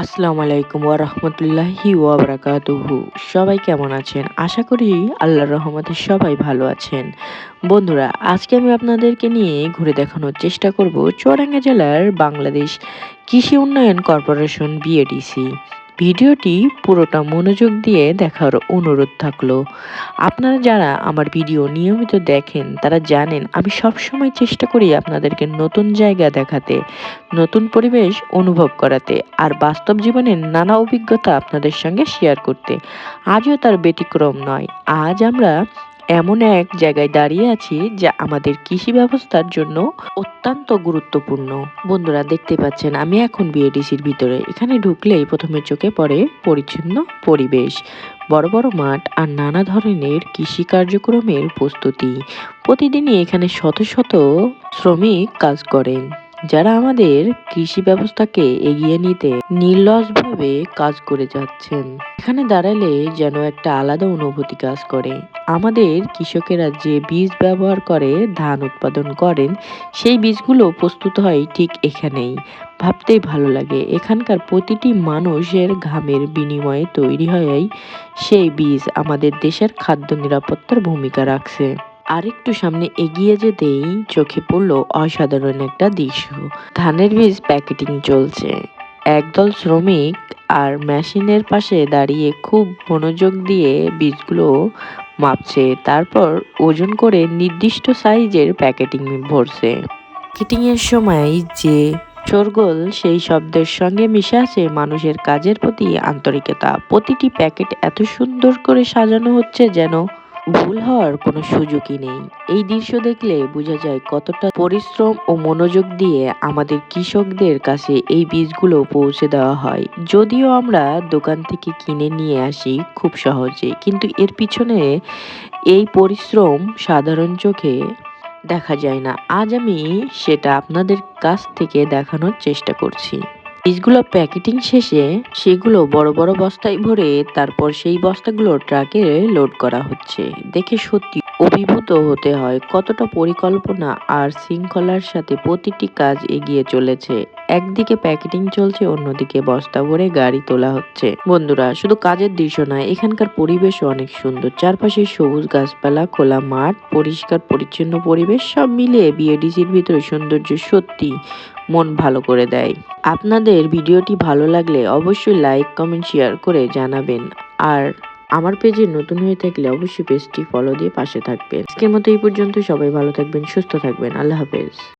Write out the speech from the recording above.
আসসালামু আলাইকুম ওয়া রাহমাতুল্লাহি ওয়া বারাকাতুহু। সবাই কেমন আছেন? আশা করি আল্লাহর রহমতে সবাই ভালো আছেন। বন্ধুরা, আজকে আমি আপনাদেরকে নিয়ে ঘুরে দেখানোর চেষ্টা করব চুয়াডাঙ্গা জেলার বাংলাদেশ কৃষি উন্নয়ন কর্পোরেশন বিএডিসি। ভিডিওটি পুরোটা মনোযোগ দিয়ে দেখার অনুরোধ থাকলো। আপনারা যারা আমার ভিডিও নিয়মিত দেখেন তারা জানেন আমি সবসময় চেষ্টা করি আপনাদেরকে নতুন জায়গা দেখাতে, নতুন পরিবেশ অনুভব করাতে আর বাস্তব জীবনের নানা অভিজ্ঞতা আপনাদের সঙ্গে শেয়ার করতে। আজও তার ব্যতিক্রম নয়। আজ আমরা এমন এক জায়গায় দাঁড়িয়ে আছি যা আমাদের কৃষি ব্যবস্থার জন্য অত্যন্ত গুরুত্বপূর্ণ। বন্ধুরা, দেখতে পাচ্ছেন আমি এখন বিএডিসির ভিতরে। এখানে ঢুকলেই প্রথমে চোখে পড়ে পরিচ্ছন্ন পরিবেশ, বড় বড় মাঠ আর নানা ধরনের কৃষি কার্যক্রমের প্রস্তুতি। প্রতিদিনই এখানে শত শত শ্রমিক কাজ করেন, যারা আমাদের কৃষি ব্যবস্থাকে এগিয়ে নিতে নির্লসভাবে কাজ করে যাচ্ছেন। এখানে দাঁড়ালে যেন একটা আলাদা অনুভূতি কাজ করে। আমাদের কৃষকেরা যে বীজ ব্যবহার করে ধান উৎপাদন করেন, সেই বীজগুলো প্রস্তুত হয় ঠিক এখানেই। ভাবতেই ভালো লাগে, এখানকার প্রতিটি মানুষের ঘামের বিনিময়ে তৈরি হয় সেই বীজ আমাদের দেশের খাদ্য নিরাপত্তার ভূমিকা রাখছে। আরেকটু সামনে এগিয়ে যেতেই চোখে পড়ল অসাধারণ একটা দৃশ্য। ধানের বীজ প্যাকেটিং চলছে। একদল শ্রমিক আর মেশিনের পাশে দাঁড়িয়ে খুব মনোযোগ দিয়ে বীজগুলো মাপছে, তারপর ওজন করে নির্দিষ্ট সাইজের প্যাকেটিং ভরছে। প্যাকেটিং এর সময় যে শোরগোল সেই শব্দের সঙ্গে মিশে আছে মানুষের কাজের প্রতি আন্তরিকতা। প্রতিটি প্যাকেট এত সুন্দর করে সাজানো হচ্ছে যেন ভুল হওয়ার কোনো সুযোগই নেই। এই দৃশ্য দেখলে বোঝা যায় কতটা পরিশ্রম ও মনোযোগ দিয়ে আমাদের কৃষকদের কাছে এই বীজগুলো পৌঁছে দেওয়া হয়। যদিও আমরা দোকান থেকে কিনে নিয়ে আসি খুব সহজে, কিন্তু এর পিছনে এই পরিশ্রম সাধারণ চোখে দেখা যায় না। আজ আমি সেটা আপনাদের কাছ থেকে দেখানোর চেষ্টা করছি। বীজগুলো প্যাকেটিং শেষে সেগুলো বড় বড় বস্তায় ভরে তারপর সেই বস্তাগুলো ট্রাকে লোড করা হচ্ছে। দেখে সত্যি অভিভূত হতে হয় কতটা পরিকল্পনা আর শৃঙ্খলার সাথে প্রতিটি কাজ এগিয়ে চলেছে। একদিকে প্যাকেটিং চলছে, অন্যদিকে বস্তা ভরে গাড়ি তোলা হচ্ছে। বন্ধুরা, শুধু কাজের দৃশ্য নয়, এখানকার পরিবেশও অনেক সুন্দর। চারপাশে সবুজ গাছপালা, খোলা মাঠ, পরিষ্কার পরিচ্ছন্ন পরিবেশ, সব মিলিয়ে বিএডিসির ভিতরে সৌন্দর্য সত্যি মন ভালো করে দেয়। আপনাদের ভিডিওটি ভালো লাগলে অবশ্যই লাইক, কমেন্ট, শেয়ার করে জানাবেন। আর আমার পেজে নতুন হয়ে থাকলে অবশ্যই পেজটি ফলো দিয়ে পাশে থাকবেন। আজকের মতো এই পর্যন্ত। সবাই ভালো থাকবেন, সুস্থ থাকবেন। আল্লাহ হাফেজ।